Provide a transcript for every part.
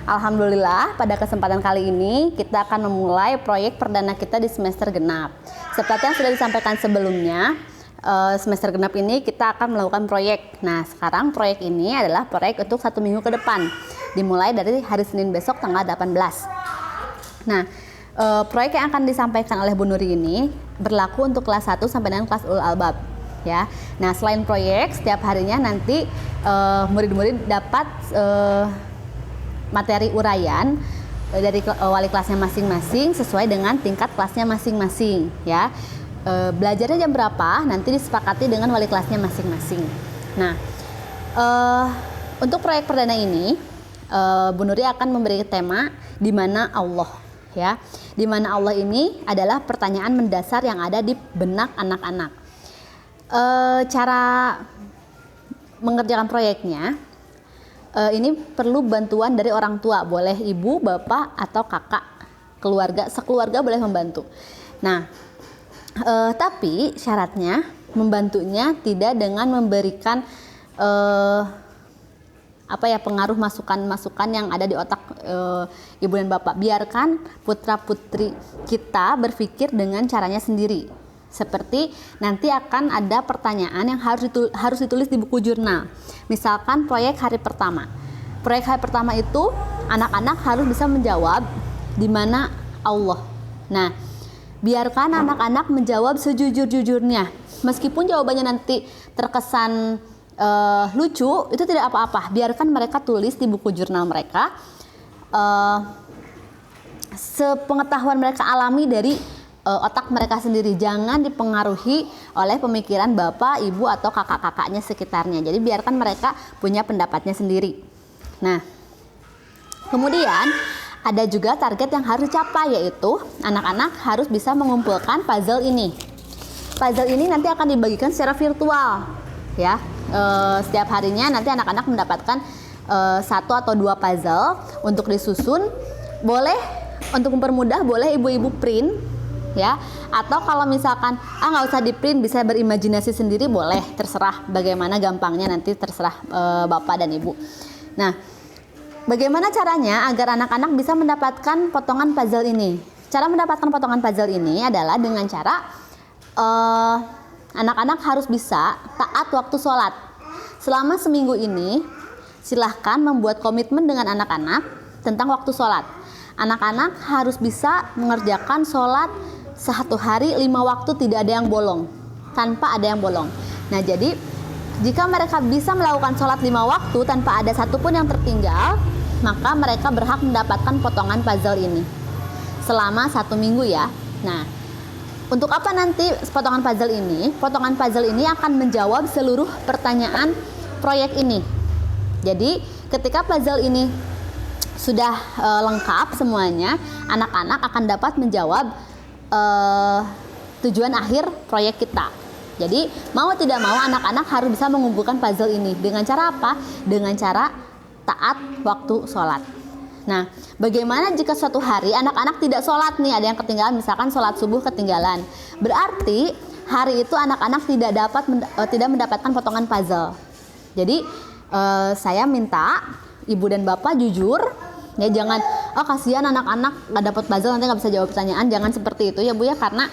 Alhamdulillah pada kesempatan kali ini kita akan memulai proyek perdana kita di semester genap. Seperti yang sudah disampaikan sebelumnya, semester genap ini kita akan melakukan proyek. Nah, sekarang proyek ini adalah proyek untuk 1 minggu ke depan, dimulai dari hari Senin besok tanggal 18. Nah, proyek yang akan disampaikan oleh Bu Nuri ini berlaku untuk kelas 1 sampai dengan kelas ulul albab. Ya, nah selain proyek, setiap harinya nanti murid-murid dapat materi uraian dari wali kelasnya masing-masing sesuai dengan tingkat kelasnya masing-masing. Ya, belajarnya jam berapa nanti disepakati dengan wali kelasnya masing-masing. Nah, untuk proyek perdana ini, Bu Nuri akan memberi tema di mana Allah. Ya, di mana Allah ini adalah pertanyaan mendasar yang ada di benak anak-anak. Cara mengerjakan proyeknya ini perlu bantuan dari orang tua, boleh ibu, bapak, atau kakak, keluarga, sekeluarga boleh membantu. Nah, tapi syaratnya membantunya tidak dengan memberikan pengaruh masukan-masukan yang ada di otak ibu dan bapak. Biarkan putra-putri kita berpikir dengan caranya sendiri. Seperti nanti akan ada pertanyaan yang harus ditulis di buku jurnal. Misalkan proyek hari pertama. Proyek hari pertama itu anak-anak harus bisa menjawab di mana Allah. Nah, biarkan anak-anak menjawab sejujur-jujurnya. Meskipun jawabannya nanti terkesan lucu, itu tidak apa-apa. Biarkan mereka tulis di buku jurnal mereka. Sepengetahuan mereka alami dari otak mereka sendiri, jangan dipengaruhi oleh pemikiran bapak, ibu, atau kakak-kakaknya sekitarnya. Jadi biarkan mereka punya pendapatnya sendiri. Nah, kemudian ada juga target yang harus dicapai, yaitu anak-anak harus bisa mengumpulkan puzzle ini. Puzzle ini nanti akan dibagikan secara virtual, ya. Setiap harinya nanti anak-anak mendapatkan 1 atau 2 puzzle untuk disusun. Boleh untuk mempermudah, boleh ibu-ibu print. Ya, atau kalau misalkan nggak usah di print, bisa berimajinasi sendiri, boleh, terserah bagaimana gampangnya, nanti terserah bapak dan ibu. Nah, bagaimana caranya agar anak-anak bisa mendapatkan potongan puzzle ini? Cara mendapatkan potongan puzzle ini adalah dengan cara anak-anak harus bisa taat waktu sholat. Selama seminggu ini silahkan membuat komitmen dengan anak-anak tentang waktu sholat. Anak-anak harus bisa mengerjakan sholat 1 hari 5 waktu, tidak ada yang bolong, tanpa ada yang bolong. Nah, jadi jika mereka bisa melakukan sholat 5 waktu tanpa ada satupun yang tertinggal, maka mereka berhak mendapatkan potongan puzzle ini selama 1 minggu ya. Nah, untuk apa nanti potongan puzzle ini? Potongan puzzle ini akan menjawab seluruh pertanyaan proyek ini. Jadi ketika puzzle ini sudah lengkap semuanya, anak-anak akan dapat menjawab tujuan akhir proyek kita. Jadi mau tidak mau anak-anak harus bisa mengumpulkan puzzle ini. Dengan cara apa? Dengan cara taat waktu sholat. Nah, bagaimana jika suatu hari anak-anak tidak sholat nih, ada yang ketinggalan, misalkan sholat subuh ketinggalan. Berarti hari itu anak-anak tidak mendapatkan potongan puzzle. Jadi saya minta ibu dan bapak jujur. Ya, jangan kasihan anak-anak nggak dapat puzzle, nanti nggak bisa jawab pertanyaan. Jangan seperti itu ya Bu ya, karena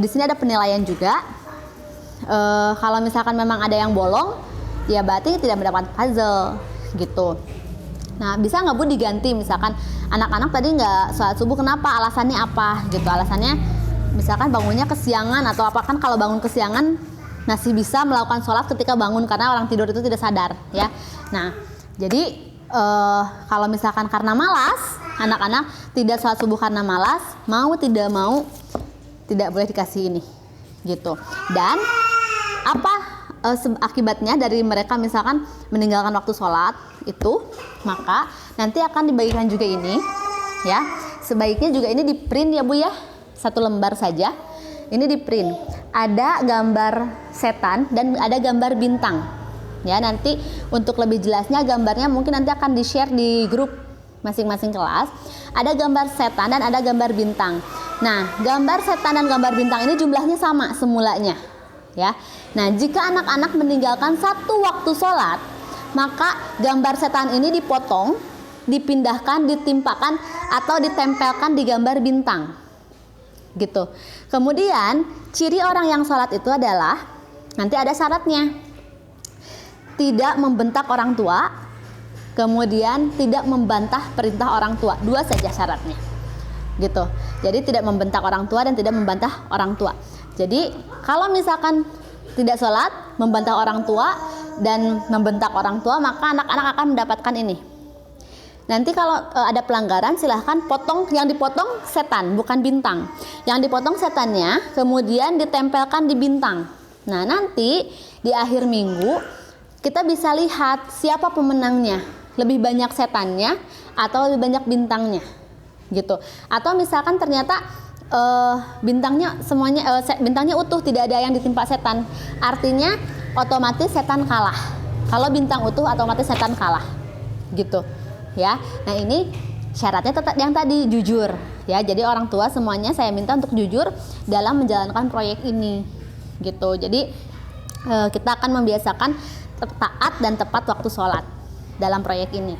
di sini ada penilaian juga. Kalau misalkan memang ada yang bolong, ya berarti tidak mendapat puzzle gitu. Nah, bisa nggak Bu diganti, misalkan anak-anak tadi nggak sholat subuh, kenapa, alasannya apa gitu. Alasannya misalkan bangunnya kesiangan atau apa, kan kalau bangun kesiangan masih bisa melakukan sholat ketika bangun, karena orang tidur itu tidak sadar ya. Nah, jadi kalau misalkan karena malas, anak-anak tidak sholat subuh karena malas, mau tidak mau tidak boleh dikasih ini gitu. Dan apa akibatnya dari mereka misalkan meninggalkan waktu sholat itu, maka nanti akan dibagikan juga ini ya. Sebaiknya juga ini di print ya Bu ya, 1 lembar saja. Ini di print, ada gambar setan dan ada gambar bintang. Ya, nanti untuk lebih jelasnya gambarnya mungkin nanti akan di-share di grup masing-masing kelas. Ada gambar setan dan ada gambar bintang. Nah, gambar setan dan gambar bintang ini jumlahnya sama semulanya. Ya. Nah, jika anak-anak meninggalkan 1 waktu sholat, maka gambar setan ini dipotong dipindahkan, ditimpakan atau ditempelkan di gambar bintang. Gitu. Kemudian ciri orang yang sholat itu adalah, nanti ada syaratnya, tidak membentak orang tua, kemudian tidak membantah perintah orang tua. 2 saja syaratnya. Gitu. Jadi tidak membentak orang tua dan tidak membantah orang tua. Jadi kalau misalkan tidak sholat, membantah orang tua dan membentak orang tua, maka anak-anak akan mendapatkan ini. Nanti kalau ada pelanggaran, silahkan potong, yang dipotong setan, bukan bintang. Yang dipotong setannya, kemudian ditempelkan di bintang. Nah, nanti di akhir minggu kita bisa lihat siapa pemenangnya. Lebih banyak setannya atau lebih banyak bintangnya. Gitu. Atau misalkan ternyata bintangnya semuanya bintangnya utuh, tidak ada yang ditimpa setan. Artinya otomatis setan kalah. Kalau bintang utuh otomatis setan kalah. Gitu. Ya, nah ini syaratnya tetap yang tadi, jujur ya. Jadi orang tua semuanya saya minta untuk jujur dalam menjalankan proyek ini, gitu. Jadi kita akan membiasakan taat dan tepat waktu sholat dalam proyek ini,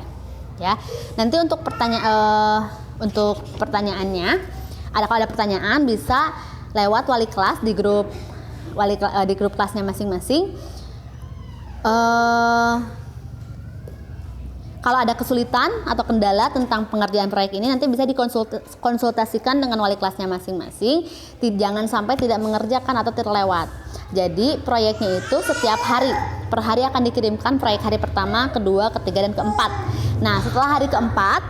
ya. Nanti untuk pertanyaannya, kalau ada pertanyaan bisa lewat wali kelas di grup kelasnya masing-masing. Kalau ada kesulitan atau kendala tentang pengerjaan proyek ini, nanti bisa dikonsultasikan dengan wali kelasnya masing-masing. Jangan sampai tidak mengerjakan atau terlewat. Jadi proyeknya itu setiap hari, per hari akan dikirimkan proyek hari pertama, kedua, ketiga, dan keempat. Nah, setelah hari keempat,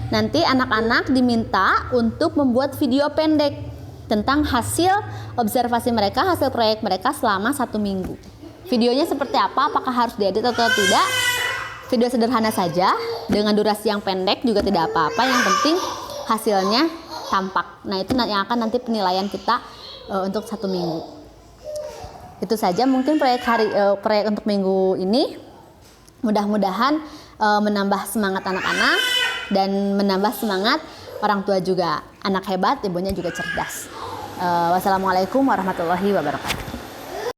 nanti anak-anak diminta untuk membuat video pendek tentang hasil observasi mereka, hasil proyek mereka selama 1 minggu. Videonya seperti apa, apakah harus diedit atau tidak? Video sederhana saja, dengan durasi yang pendek juga tidak apa-apa, yang penting hasilnya tampak. Nah, itu yang akan nanti penilaian kita untuk 1 minggu. Itu saja mungkin proyek untuk minggu ini. Mudah-mudahan menambah semangat anak-anak dan menambah semangat orang tua juga. Anak hebat, ibunya juga cerdas. Wassalamualaikum warahmatullahi wabarakatuh.